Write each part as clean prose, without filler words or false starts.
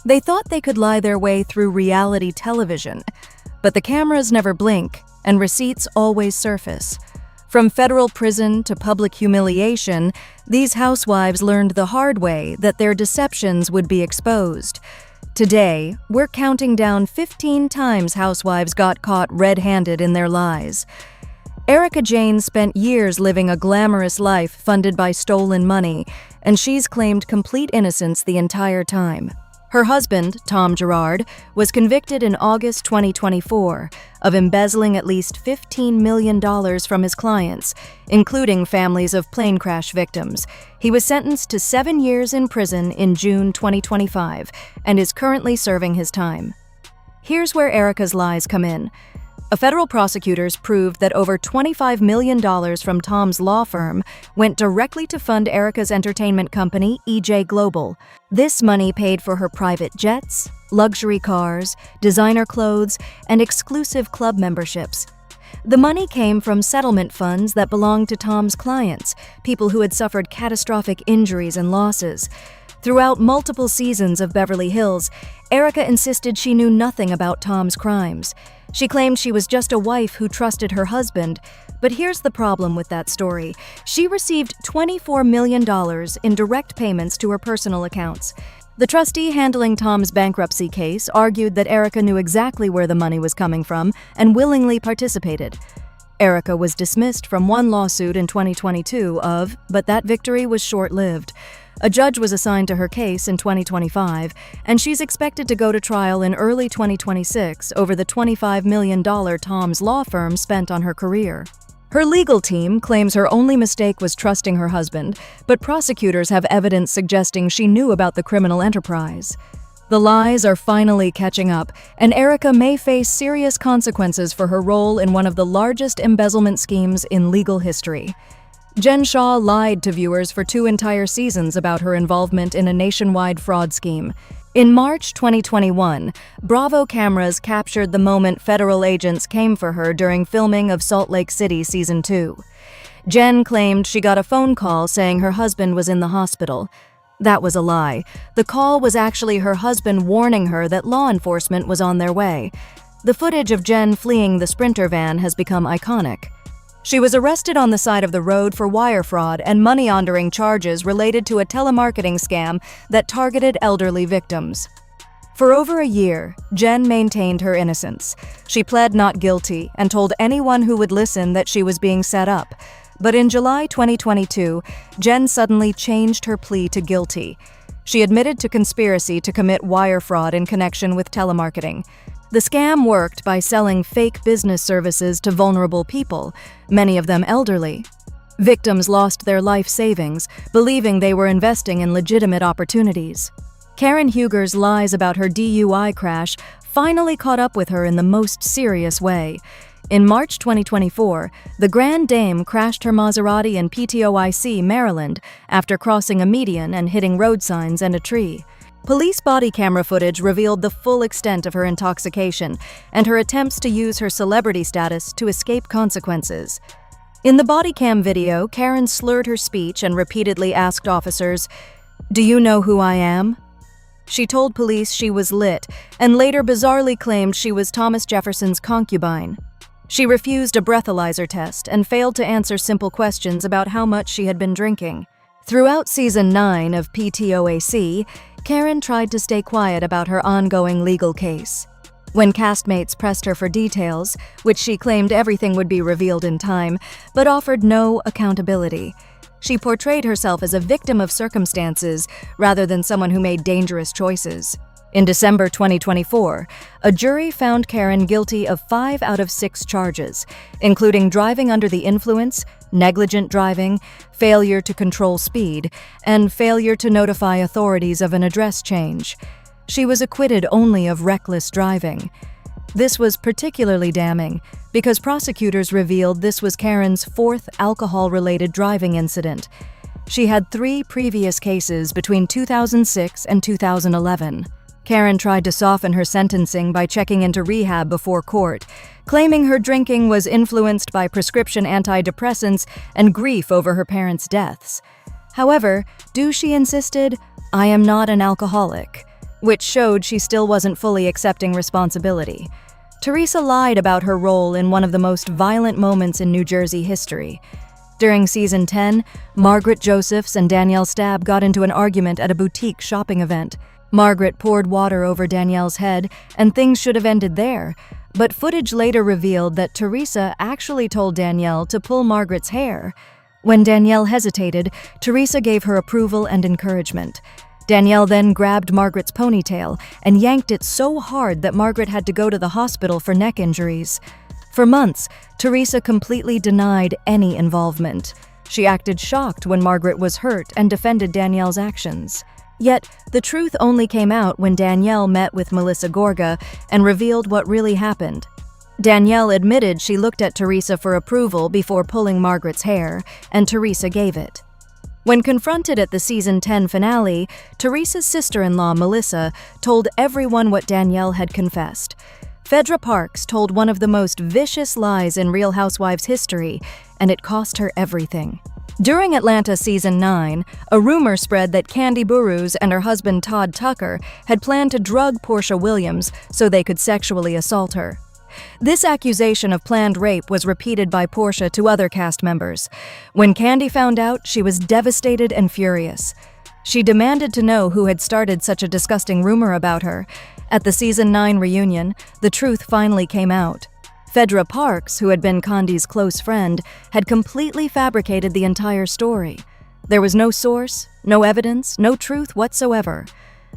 They thought they could lie their way through reality television, but the cameras never blink, and receipts always surface. From federal prison to public humiliation, these housewives learned the hard way that their deceptions would be exposed. Today, we're counting down 15 times housewives got caught red-handed in their lies. Erika Jayne spent years living a glamorous life funded by stolen money, and she's claimed complete innocence the entire time. Her husband, Tom Girard, was convicted in August 2024 of embezzling at least $15 million from his clients, including families of plane crash victims. He was sentenced to 7 years in prison in June 2025 and is currently serving his time. Here's where Erika's lies come in. Federal prosecutors proved that over $25 million from Tom's law firm went directly to fund Erika's entertainment company, EJ Global. This money paid for her private jets, luxury cars, designer clothes, and exclusive club memberships. The money came from settlement funds that belonged to Tom's clients, people who had suffered catastrophic injuries and losses. Throughout multiple seasons of Beverly Hills, Erika insisted she knew nothing about Tom's crimes. She claimed she was just a wife who trusted her husband. But here's the problem with that story. She received $24 million in direct payments to her personal accounts. The trustee handling Tom's bankruptcy case argued that Erika knew exactly where the money was coming from and willingly participated. Erika was dismissed from one lawsuit in 2022 but that victory was short-lived. A judge was assigned to her case in 2025, and she's expected to go to trial in early 2026 over the $25 million Tom's law firm spent on her career. Her legal team claims her only mistake was trusting her husband, but prosecutors have evidence suggesting she knew about the criminal enterprise. The lies are finally catching up, and Erika may face serious consequences for her role in one of the largest embezzlement schemes in legal history. Jen Shah lied to viewers for 2 entire seasons about her involvement in a nationwide fraud scheme. In March 2021, Bravo cameras captured the moment federal agents came for her during filming of Salt Lake City Season 2. Jen claimed she got a phone call saying her husband was in the hospital. That was a lie. The call was actually her husband warning her that law enforcement was on their way. The footage of Jen fleeing the Sprinter van has become iconic. She was arrested on the side of the road for wire fraud and money laundering charges related to a telemarketing scam that targeted elderly victims. For over a year, Jen maintained her innocence. She pled not guilty and told anyone who would listen that she was being set up. But in July 2022, Jen suddenly changed her plea to guilty. She admitted to conspiracy to commit wire fraud in connection with telemarketing. The scam worked by selling fake business services to vulnerable people, many of them elderly. Victims lost their life savings, believing they were investing in legitimate opportunities. Karen Huger's lies about her DUI crash finally caught up with her in the most serious way. In March 2024, the Grand Dame crashed her Maserati in PTOIC, Maryland, after crossing a median and hitting road signs and a tree. Police body camera footage revealed the full extent of her intoxication and her attempts to use her celebrity status to escape consequences. In the body cam video, Karen slurred her speech and repeatedly asked officers, "Do you know who I am?" She told police she was lit and later bizarrely claimed she was Thomas Jefferson's concubine. She refused a breathalyzer test and failed to answer simple questions about how much she had been drinking. Throughout Season 9 of PTOAC, Karen tried to stay quiet about her ongoing legal case. When castmates pressed her for details, which she claimed everything would be revealed in time, but offered no accountability, she portrayed herself as a victim of circumstances rather than someone who made dangerous choices. In December 2024, a jury found Karen guilty of 5 out of 6 charges, including driving under the influence, negligent driving, failure to control speed, and failure to notify authorities of an address change. She was acquitted only of reckless driving. This was particularly damning because prosecutors revealed this was Karen's 4th alcohol-related driving incident. She had 3 previous cases between 2006 and 2011. Karen tried to soften her sentencing by checking into rehab before court, claiming her drinking was influenced by prescription antidepressants and grief over her parents' deaths. However, Douchey insisted, "I am not an alcoholic." which showed she still wasn't fully accepting responsibility. Teresa lied about her role in one of the most violent moments in New Jersey history. During season 10, Margaret Josephs and Danielle Staub got into an argument at a boutique shopping event. Margaret poured water over Danielle's head, and things should have ended there. But footage later revealed that Teresa actually told Danielle to pull Margaret's hair. When Danielle hesitated, Teresa gave her approval and encouragement. Danielle then grabbed Margaret's ponytail and yanked it so hard that Margaret had to go to the hospital for neck injuries. For months, Teresa completely denied any involvement. She acted shocked when Margaret was hurt and defended Danielle's actions. Yet, the truth only came out when Danielle met with Melissa Gorga and revealed what really happened. Danielle admitted she looked at Teresa for approval before pulling Margaret's hair, and Teresa gave it. When confronted at the season 10 finale, Teresa's sister-in-law, Melissa, told everyone what Danielle had confessed. Phaedra Parks told one of the most vicious lies in Real Housewives history, and it cost her everything. During Atlanta season 9, a rumor spread that Kandi Burruss and her husband Todd Tucker had planned to drug Porsha Williams so they could sexually assault her. This accusation of planned rape was repeated by Porsha to other cast members. When Kandi found out, she was devastated and furious. She demanded to know who had started such a disgusting rumor about her. At the season 9 reunion, the truth finally came out. Phaedra Parks, who had been Kandi's close friend, had completely fabricated the entire story. There was no source, no evidence, no truth whatsoever.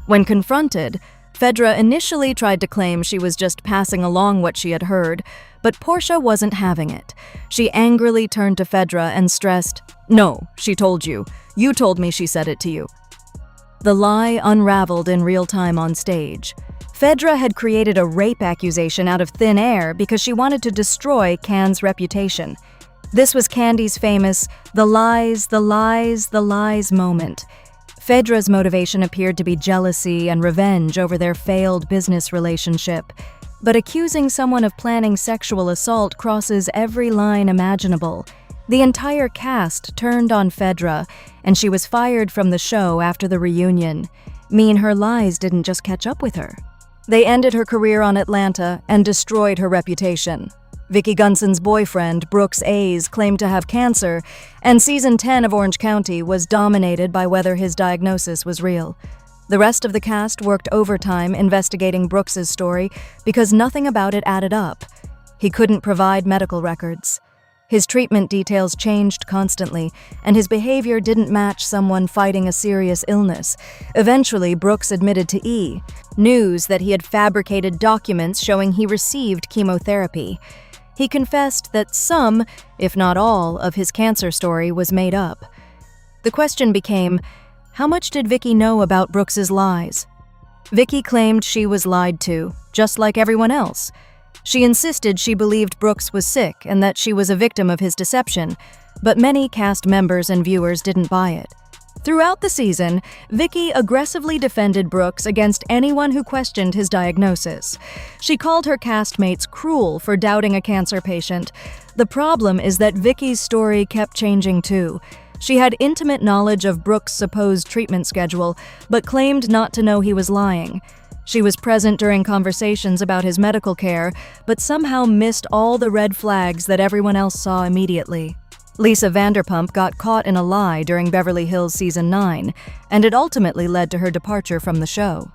When confronted, Phaedra initially tried to claim she was just passing along what she had heard, but Porsha wasn't having it. She angrily turned to Phaedra and stressed, "No, she told you. You told me she said it to you." The lie unraveled in real time on stage. Phaedra had created a rape accusation out of thin air because she wanted to destroy Can's reputation. This was Kandi's famous "the lies, the lies, the lies" moment. Phaedra's motivation appeared to be jealousy and revenge over their failed business relationship. But accusing someone of planning sexual assault crosses every line imaginable. The entire cast turned on Phaedra, and she was fired from the show after the reunion. Her lies didn't just catch up with her. They ended her career on Atlanta and destroyed her reputation. Vicki Gunvalson's boyfriend, Brooks Ayes, claimed to have cancer, and season 10 of Orange County was dominated by whether his diagnosis was real. The rest of the cast worked overtime investigating Brooks's story because nothing about it added up. He couldn't provide medical records. His treatment details changed constantly, and his behavior didn't match someone fighting a serious illness. Eventually, Brooks admitted to E! News that he had fabricated documents showing he received chemotherapy. He confessed that some, if not all, of his cancer story was made up. The question became, how much did Vicki know about Brooks's lies? Vicki claimed she was lied to, just like everyone else. She insisted she believed Brooks was sick and that she was a victim of his deception, but many cast members and viewers didn't buy it. Throughout the season, Vicki aggressively defended Brooks against anyone who questioned his diagnosis. She called her castmates cruel for doubting a cancer patient. The problem is that Vicki's story kept changing too. She had intimate knowledge of Brooks' supposed treatment schedule, but claimed not to know he was lying. She was present during conversations about his medical care, but somehow missed all the red flags that everyone else saw immediately. Lisa Vanderpump got caught in a lie during Beverly Hills Season 9, and it ultimately led to her departure from the show.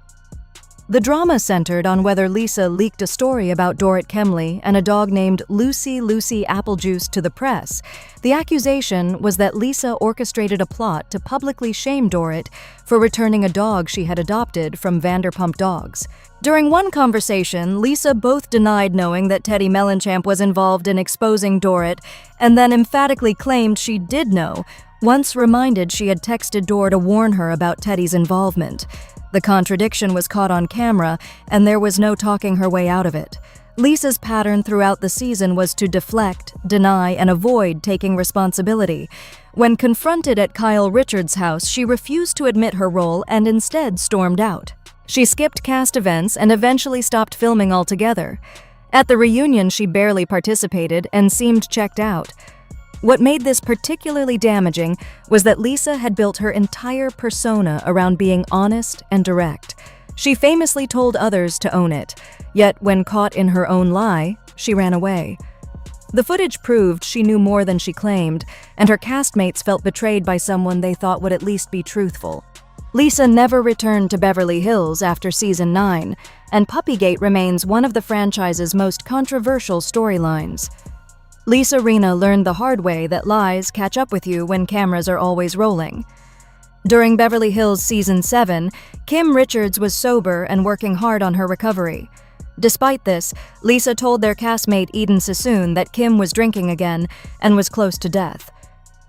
The drama centered on whether Lisa leaked a story about Dorrit Kemley and a dog named Lucy Applejuice to the press. The accusation was that Lisa orchestrated a plot to publicly shame Dorrit for returning a dog she had adopted from Vanderpump Dogs. During one conversation, Lisa both denied knowing that Teddy Mellenchamp was involved in exposing Dorrit, and then emphatically claimed she did know, once reminded she had texted Dor to warn her about Teddy's involvement. The contradiction was caught on camera, and there was no talking her way out of it. Lisa's pattern throughout the season was to deflect, deny, and avoid taking responsibility. When confronted at Kyle Richards' house, she refused to admit her role and instead stormed out. She skipped cast events and eventually stopped filming altogether. At the reunion, she barely participated and seemed checked out. What made this particularly damaging was that Lisa had built her entire persona around being honest and direct. She famously told others to own it, yet when caught in her own lie, she ran away. The footage proved she knew more than she claimed, and her castmates felt betrayed by someone they thought would at least be truthful. Lisa never returned to Beverly Hills after season 9, and Puppygate remains one of the franchise's most controversial storylines. Lisa Rinna learned the hard way that lies catch up with you when cameras are always rolling. During Beverly Hills season 7, Kim Richards was sober and working hard on her recovery. Despite this, Lisa told their castmate Eden Sassoon that Kim was drinking again and was close to death.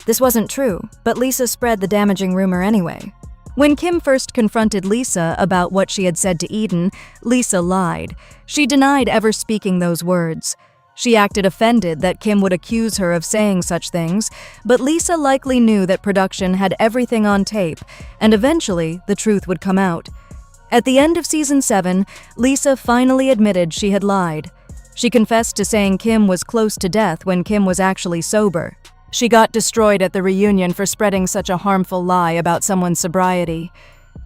This wasn't true, but Lisa spread the damaging rumor anyway. When Kim first confronted Lisa about what she had said to Eden, Lisa lied. She denied ever speaking those words. She acted offended that Kim would accuse her of saying such things, but Lisa likely knew that production had everything on tape, and eventually the truth would come out. At the end of season 7, Lisa finally admitted she had lied. She confessed to saying Kim was close to death when Kim was actually sober. She got destroyed at the reunion for spreading such a harmful lie about someone's sobriety.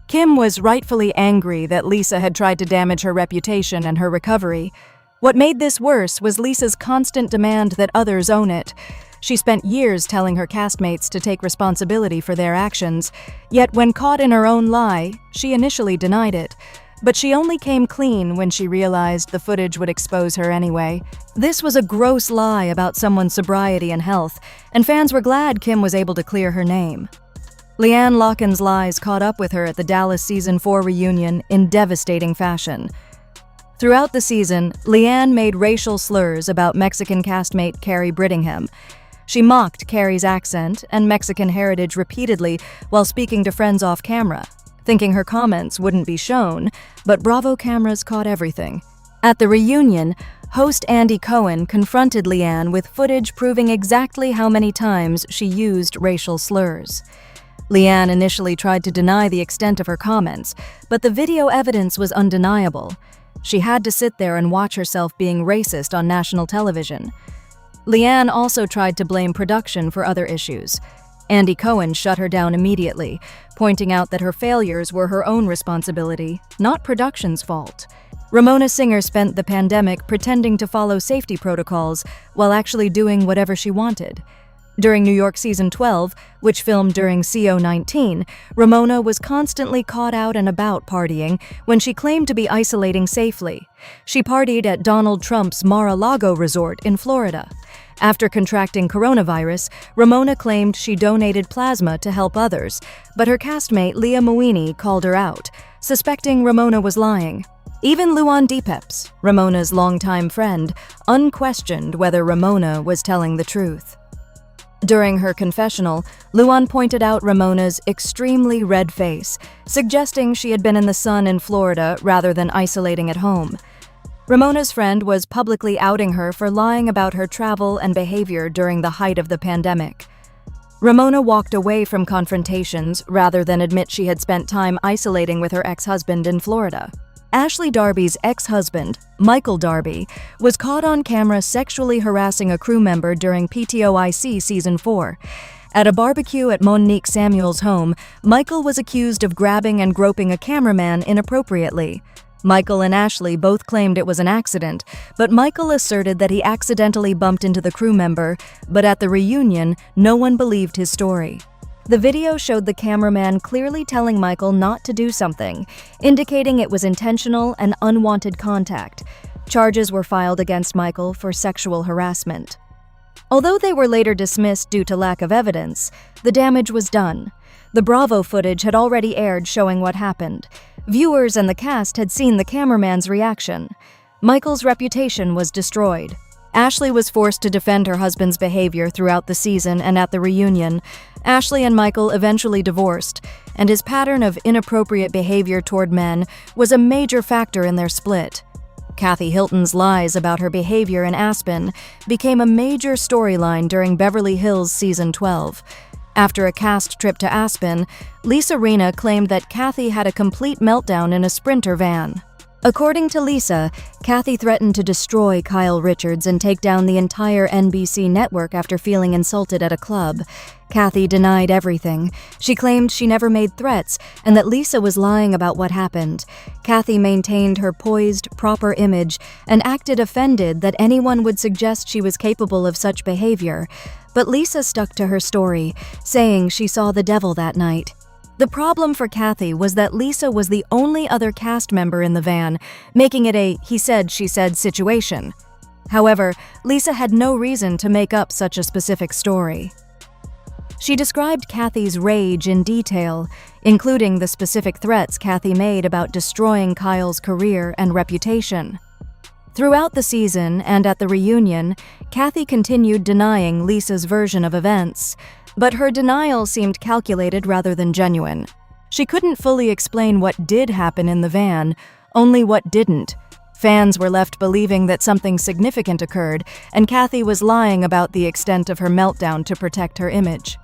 Kim was rightfully angry that Lisa had tried to damage her reputation and her recovery. What made this worse was Lisa's constant demand that others own it. She spent years telling her castmates to take responsibility for their actions, yet when caught in her own lie, she initially denied it. But she only came clean when she realized the footage would expose her anyway. This was a gross lie about someone's sobriety and health, and fans were glad Kim was able to clear her name. Leanne Locken's lies caught up with her at the Dallas season 4 reunion in devastating fashion. Throughout the season, Leanne made racial slurs about Mexican castmate Carrie Brittingham. She mocked Carrie's accent and Mexican heritage repeatedly while speaking to friends off camera, thinking her comments wouldn't be shown, but Bravo cameras caught everything. At the reunion, host Andy Cohen confronted Leanne with footage proving exactly how many times she used racial slurs. Leanne initially tried to deny the extent of her comments, but the video evidence was undeniable. She had to sit there and watch herself being racist on national television. Leanne also tried to blame production for other issues. Andy Cohen shut her down immediately, pointing out that her failures were her own responsibility, not production's fault. Ramona Singer spent the pandemic pretending to follow safety protocols while actually doing whatever she wanted. During New York season 12, which filmed during CO-19, Ramona was constantly caught out and about partying when she claimed to be isolating safely. She partied at Donald Trump's Mar-a-Lago resort in Florida. After contracting coronavirus, Ramona claimed she donated plasma to help others, but her castmate Leah Moini called her out, suspecting Ramona was lying. Even Luann de Lesseps, Ramona's longtime friend, unquestioned whether Ramona was telling the truth. During her confessional, Luann pointed out Ramona's extremely red face, suggesting she had been in the sun in Florida rather than isolating at home. Ramona's friend was publicly outing her for lying about her travel and behavior during the height of the pandemic. Ramona walked away from confrontations rather than admit she had spent time isolating with her ex-husband in Florida. Ashley Darby's ex-husband, Michael Darby, was caught on camera sexually harassing a crew member during PTOIC Season 4. At a barbecue at Monique Samuel's home, Michael was accused of grabbing and groping a cameraman inappropriately. Michael and Ashley both claimed it was an accident, but Michael asserted that he accidentally bumped into the crew member, but at the reunion, no one believed his story. The video showed the cameraman clearly telling Michael not to do something, indicating it was intentional and unwanted contact. Charges were filed against Michael for sexual harassment. Although they were later dismissed due to lack of evidence, the damage was done. The Bravo footage had already aired showing what happened. Viewers and the cast had seen the cameraman's reaction. Michael's reputation was destroyed. Ashley was forced to defend her husband's behavior throughout the season and at the reunion. Ashley and Michael eventually divorced, and his pattern of inappropriate behavior toward men was a major factor in their split. Kathy Hilton's lies about her behavior in Aspen became a major storyline during Beverly Hills Season 12. After a cast trip to Aspen, Lisa Rinna claimed that Kathy had a complete meltdown in a Sprinter van. According to Lisa, Kathy threatened to destroy Kyle Richards and take down the entire NBC network after feeling insulted at a club. Kathy denied everything. She claimed she never made threats and that Lisa was lying about what happened. Kathy maintained her poised, proper image and acted offended that anyone would suggest she was capable of such behavior. But Lisa stuck to her story, saying she saw the devil that night. The problem for Kathy was that Lisa was the only other cast member in the van, making it a he said, she said situation. However, Lisa had no reason to make up such a specific story. She described Kathy's rage in detail, including the specific threats Kathy made about destroying Kyle's career and reputation. Throughout the season and at the reunion, Kathy continued denying Lisa's version of events, but her denial seemed calculated rather than genuine. She couldn't fully explain what did happen in the van, only what didn't. Fans were left believing that something significant occurred, and Kathy was lying about the extent of her meltdown to protect her image.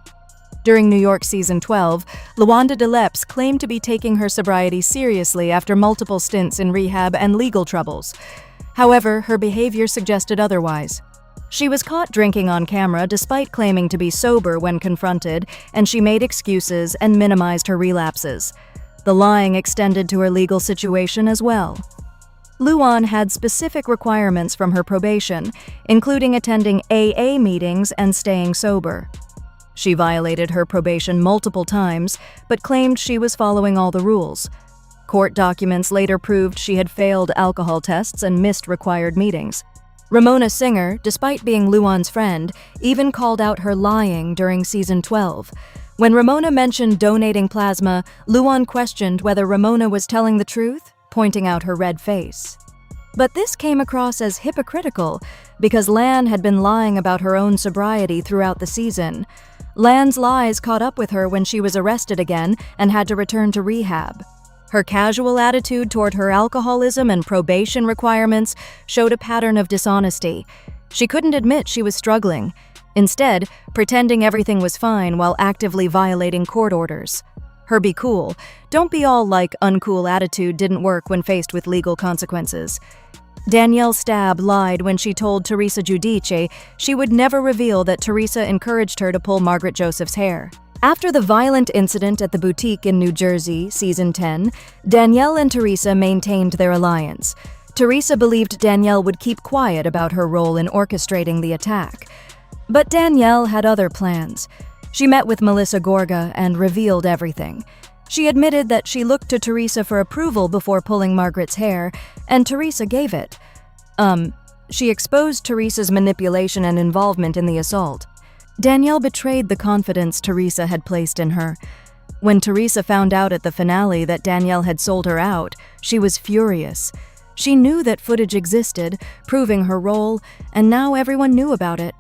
During New York Season 12, Luann de Lesseps claimed to be taking her sobriety seriously after multiple stints in rehab and legal troubles. However, her behavior suggested otherwise. She was caught drinking on camera despite claiming to be sober when confronted, and she made excuses and minimized her relapses. The lying extended to her legal situation as well. Luann had specific requirements from her probation, including attending AA meetings and staying sober. She violated her probation multiple times, but claimed she was following all the rules. Court documents later proved she had failed alcohol tests and missed required meetings. Ramona Singer, despite being Luann's friend, even called out her lying during Season 12. When Ramona mentioned donating plasma, Luann questioned whether Ramona was telling the truth, pointing out her red face. But this came across as hypocritical because Leanne had been lying about her own sobriety throughout the season. Leanne's lies caught up with her when she was arrested again and had to return to rehab. Her casual attitude toward her alcoholism and probation requirements showed a pattern of dishonesty. She couldn't admit she was struggling, instead pretending everything was fine while actively violating court orders. Her be cool, don't be all like uncool attitude didn't work when faced with legal consequences. Danielle Staub lied when she told Teresa Giudice she would never reveal that Teresa encouraged her to pull Margaret Joseph's hair. After the violent incident at the boutique in New Jersey, Season 10, Danielle and Teresa maintained their alliance. Teresa believed Danielle would keep quiet about her role in orchestrating the attack. But Danielle had other plans. She met with Melissa Gorga and revealed everything. She admitted that she looked to Teresa for approval before pulling Margaret's hair, and Teresa gave it. She exposed Teresa's manipulation and involvement in the assault. Danielle betrayed the confidence Teresa had placed in her. When Teresa found out at the finale that Danielle had sold her out, she was furious. She knew that footage existed, proving her role, and now everyone knew about it.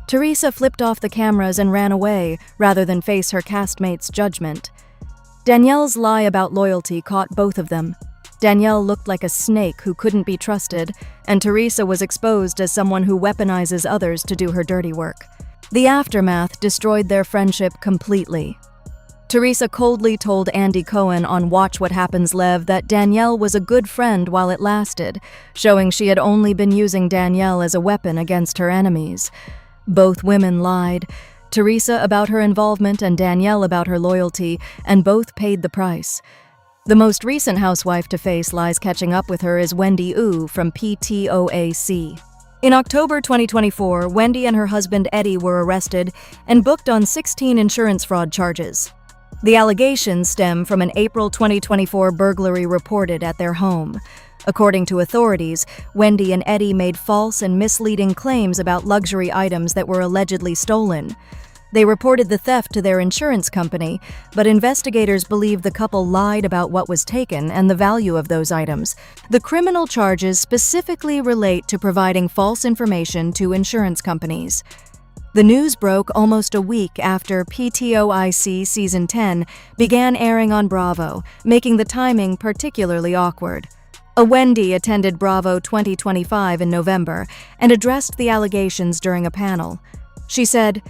Teresa flipped off the cameras and ran away, rather than face her castmates' judgment. Danielle's lie about loyalty caught both of them. Danielle looked like a snake who couldn't be trusted, and Teresa was exposed as someone who weaponizes others to do her dirty work. The aftermath destroyed their friendship completely. Teresa coldly told Andy Cohen on Watch What Happens Lev that Danielle was a good friend while it lasted, showing she had only been using Danielle as a weapon against her enemies. Both women lied, Teresa about her involvement and Danielle about her loyalty, and both paid the price. The most recent housewife to face lies catching up with her is Wendy Osefo from PTOAC. In October 2024, Wendy and her husband Eddie were arrested and booked on 16 insurance fraud charges. The allegations stem from an April 2024 burglary reported at their home. According to authorities, Wendy and Eddie made false and misleading claims about luxury items that were allegedly stolen. They reported the theft to their insurance company, but investigators believe the couple lied about what was taken and the value of those items. The criminal charges specifically relate to providing false information to insurance companies. The news broke almost a week after PTOIC Season 10 began airing on Bravo, making the timing particularly awkward. A Wendy attended Bravo 2025 in November and addressed the allegations during a panel. She said,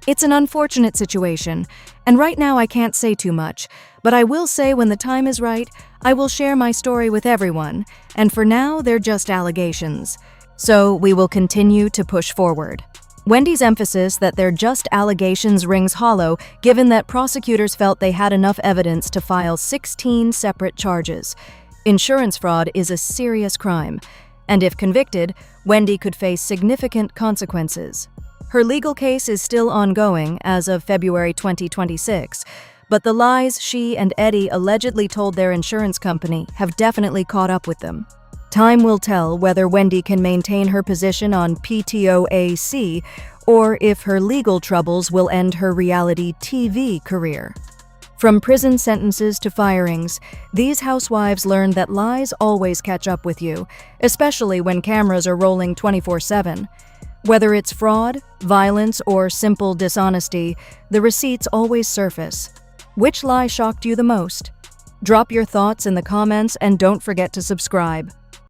It's an unfortunate situation, and right now I can't say too much, but I will say when the time is right, I will share my story with everyone, and for now they're just allegations. So we will continue to push forward. Wendy's emphasis that they're just allegations rings hollow, given that prosecutors felt they had enough evidence to file 16 separate charges. Insurance fraud is a serious crime, and if convicted, Wendy could face significant consequences. Her legal case is still ongoing as of February 2026, but the lies she and Eddie allegedly told their insurance company have definitely caught up with them. Time will tell whether Wendy can maintain her position on PTOAC or if her legal troubles will end her reality TV career. From prison sentences to firings, these housewives learned that lies always catch up with you, especially when cameras are rolling 24/7. Whether it's fraud, violence, or simple dishonesty, the receipts always surface. Which lie shocked you the most? Drop your thoughts in the comments and don't forget to subscribe.